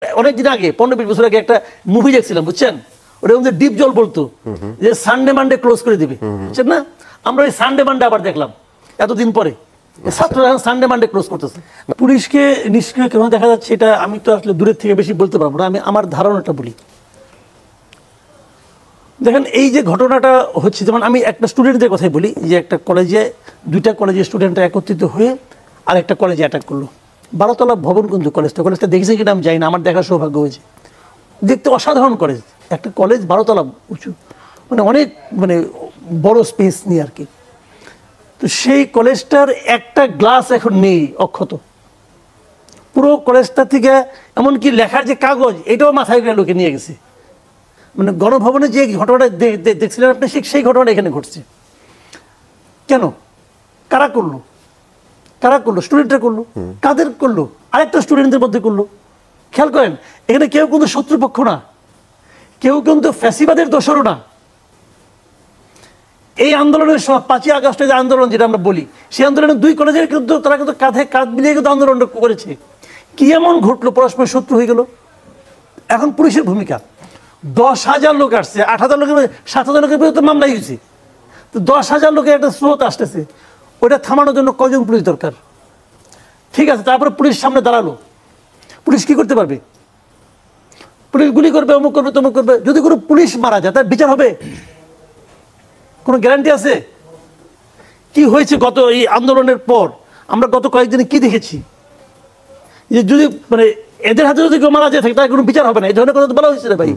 অনেকদিন আগে 15-20 বছর আগে একটা মুভি দেখছিলাম, বুঝছেন? ওটা মধ্যে ডিপ জল বলতো যে সানডে মানডে ক্লোজ করে দিবে, বুঝছেন না? আমরা ওই সানডে মানডে আবার দেখলাম এতদিন পরে, ছাত্ররা সানডে মানডে ক্লোজ করতেছে। পুলিশকে নিষ্ক্রিয় কেন দেখা যাচ্ছে এটা আমি তো আসলে দূরের থেকে বেশি বলতে পারবো না, আমি আমার ধারণাটা বলি। দেখেন এই যে ঘটনাটা হচ্ছে, যেমন আমি একটা স্টুডেন্টদের কথাই বলি, যে একটা কলেজে দুইটা কলেজের স্টুডেন্টরা একত্রিত হয়ে আর একটা কলেজে অ্যাটাক করলো। 12 তলা ভবন কিন্তু কলেজটা দেখেছি কিনা আমি জানি না, আমার দেখার সৌভাগ্য হয়েছে। দেখতে অসাধারণ কলেজ, একটা কলেজ 12 তলা উঁচু, মানে অনেক বড় স্পেস নিয়ে আর কি। তো সেই কলেজটার একটা গ্লাস এখন নেই, অক্ষত। পুরো কলেজটা থেকে এমনকি লেখার যে কাগজ এটাও মাথায় করে লোকে নিয়ে গেছে। মানে গণভবনে যে ঘটনাটা দেখছিলেন আপনি, সেই ঘটনাটা এখানে ঘটছে। কেন? কারা করলো? স্টুডেন্টরা করলো। কাদের করলো? আরেকটা স্টুডেন্টদের মধ্যে করলো। খেয়াল করেন, এখানে কেউ কিন্তু শত্রুপক্ষ না, কেউ কিন্তু ফ্যাসিবাদের দোসরও না। এই আন্দোলনের 5ই আগস্টে যে আন্দোলন যেটা আমরা বলি, সেই আন্দোলনে দুই কলেজের কিন্তু তারা কিন্তু কাঁধে কাঁধ মিলিয়ে কিন্তু আন্দোলনটা করেছে। কি এমন ঘটলো পরস্পর শত্রু হয়ে গেল? এখন পুলিশের ভূমিকা, 10,000 লোক আসছে, 8,000 লোকের 7,000 লোকের বিরুদ্ধে মামলাই হয়েছে। তো 10,000 লোকের একটা স্রোত আসতেছে, ওইটা থামানোর জন্য কয়জন পুলিশ দরকার? ঠিক আছে, তারপরে পুলিশ সামনে দাঁড়ালো, পুলিশ কি করতে পারবে? পুলিশ গুলি করবে, অমুক করবে, তমুক করবে। যদি কোনো পুলিশ মারা যায় তার বিচার হবে? কোনো গ্যারান্টি আছে? কি হয়েছে গত এই আন্দোলনের পর? আমরা গত কয়েকদিনে কি দেখেছি, যে যদি এদের হাতে যদি কেউ মারা যায় থাকে তার কোনো বিচার হবে না, এই ধরনের কথা তো বলা হয়েছে না ভাই।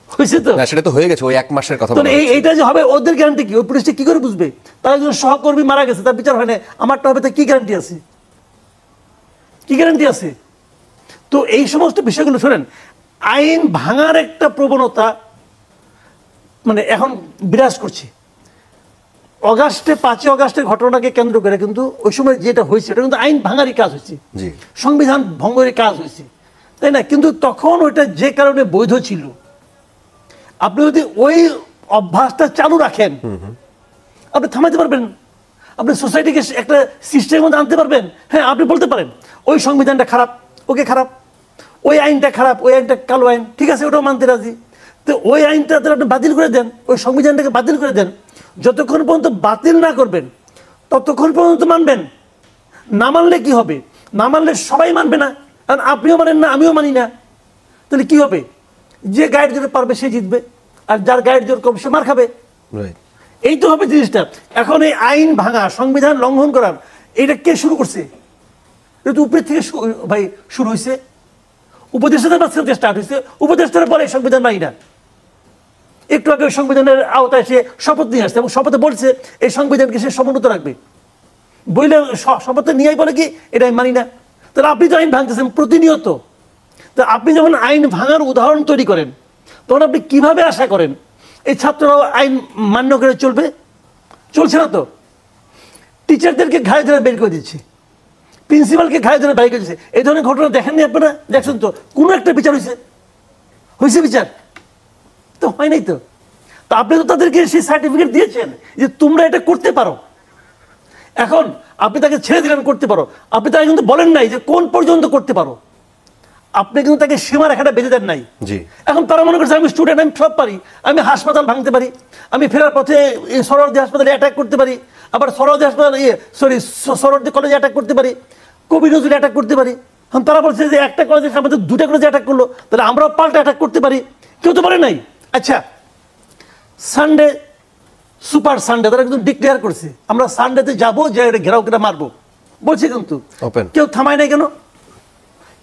হয়েছে তো, সেটা তো হয়ে গেছে, ওই 1 মাসের কথা। এইটা যে হবে ওদের গ্যারান্টি কি? ওই পুলিশটা কি করে বুঝবে? তার একজন সহকর্মী মারা গেছে, তার বিচার হয় না, আমারটা হবে, তার কি গ্যারান্টি আছে? কি গ্যারান্টি আছে? তো এই সমস্ত বিষয়গুলো শোনেন, আইন ভাঙার একটা প্রবণতা এখন বিরাজ করছে। 5ই অগাস্টের ঘটনাকে কেন্দ্র করে কিন্তু ওই সময় যেটা হয়েছে এটা কিন্তু আইন ভাঙারই কাজ হয়েছে, সংবিধান ভঙ্গের কাজ হয়েছে, তাই না? কিন্তু তখন ওইটা যে কারণে বৈধ ছিল, আপনি যদি ওই অভ্যাসটা চালু রাখেন আপনি থামাতে পারবেন, আপনি সোসাইটিকে একটা সিস্টেমের মধ্যে আনতে পারবেন। হ্যাঁ, আপনি বলতে পারেন ওই সংবিধানটা খারাপ, ওকে খারাপ, ওই আইনটা খারাপ, ওই আইনটা কালো আইন, ঠিক আছে, ওটাও মানতে রাজি। তো ওই আইনটা আপনি বাতিল করে দেন, ওই সংবিধানটাকে বাতিল করে দেন। যতক্ষণ পর্যন্ত বাতিল না করবেন ততক্ষণ পর্যন্ত মানবেন। না মানলে কি হবে? না মানলে সবাই মানবে না, কারণ আপনিও মানেন না, আমিও মানি না। তাহলে কি হবে? যে গাইড জোরে পারবে সে জিতবে, আর যার গাইড জোর কম সে মার খাবে। এই তো হবে জিনিসটা। এখন এই আইন ভাঙা, সংবিধান লঙ্ঘন করার, এটা কে শুরু করছে? এটা তো উপরের থেকে ভাই শুরু হয়েছে, উপদেষ্টাদের কাছ থেকে স্টার্ট হয়েছে। উপদেষ্টারা বলে সংবিধান মানি না। একটু আগে সংবিধানের আওতায় সে শপথ নিয়ে আসছে এবং শপথে বলছে এই সংবিধানকে সে সমুন্নত রাখবে। বইলে শপথে নিয়েই বলে কি এটা আমি মানি না। তাহলে আপনি তো আইন ভাঙতেছেন প্রতিনিয়ত। তো আপনি যখন আইন ভাঙার উদাহরণ তৈরি করেন তখন আপনি কিভাবে আশা করেন এই ছাত্ররাও আইন মান্য করে চলবে? চলছে না তো। টিচারদেরকে ঘাড়ে ধরে বের করে দিচ্ছে, প্রিন্সিপালকে ঘাড়ে ধরে বের করে দিচ্ছে। এই ধরনের ঘটনা দেখেননি আপনারা? দেখছেন তো? কোনো একটা বিচার হয়েছে বিচার তো হয় নাই। তো আপনি তো তাদেরকে সেই সার্টিফিকেট দিয়েছেন যে তোমরা এটা করতে পারো। এখন আপনি তাকে ছেড়ে দিলেন করতে পারো, আপনি তাকে কিন্তু বলেন নাই যে কোন পর্যন্ত করতে পারো। আপনি কিন্তু তাকে সীমা রেখাটা বেঁধে দেন নাই। এখন তারা মনে করছে আমি স্টুডেন্ট, আমি সব পারি, আমি হাসপাতাল ভাঙতে পারি, আমি ফেরার পথে সরোয়ার্দী হাসপাতালে অ্যাটাক করতে পারি, আবার সরোয়ার্দী হাসপাতাল সরোয়ার্দী কলেজে অ্যাটাক করতে পারি, কবি নজরুল অ্যাটাক করতে পারি। এখন তারা বলছে যে একটা কলেজের সামনে 2টা কলেজে অ্যাটাক করলো, তাহলে আমরাও পাল্টা অ্যাটাক করতে পারি। কেউ তো বলে নাই। আচ্ছা, সানডে সুপার সানডে তারা কিন্তু ডিক্লেয়ার করছে আমরা সানডেতে যাবো, যে ঘেরাও করে মারবো বলছে, কিন্তু কেউ থামায় নাই কেন?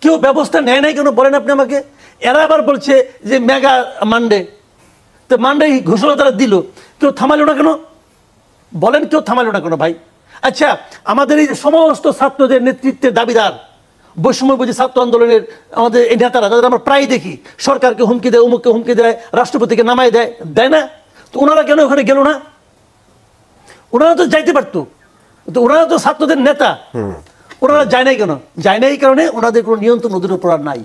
কেউ ব্যবস্থা নেয় নাই কেন বলেন আপনি আমাকে? এরা আবার বলছে যে মেগা মানডে, তো মানডে ঘোষণা তারা দিল, কেউ থামালো না কেন বলেন? কেউ থামালো না কেন ভাই? আচ্ছা, আমাদের এই সমস্ত ছাত্রদের নেতৃত্বের দাবিদার, বৈষম্য বুঝি ছাত্র আন্দোলনের আমাদের এই নেতারা, তাদের আমরা প্রায় দেখি সরকারকে হুমকি দেয়, অমুককে হুমকি দেয়, রাষ্ট্রপতিকে নামায় দেয় না? তো ওনারা কেন ওখানে গেল না? ওনারা তো যাইতে পারতো, তো ওনারা তো ছাত্রদের নেতা, ওনারা যায় নাই কেন? যায় নাই এই কারণে ওনাদের কোনো নিয়ন্ত্রণ ওদের উপর আর নাই।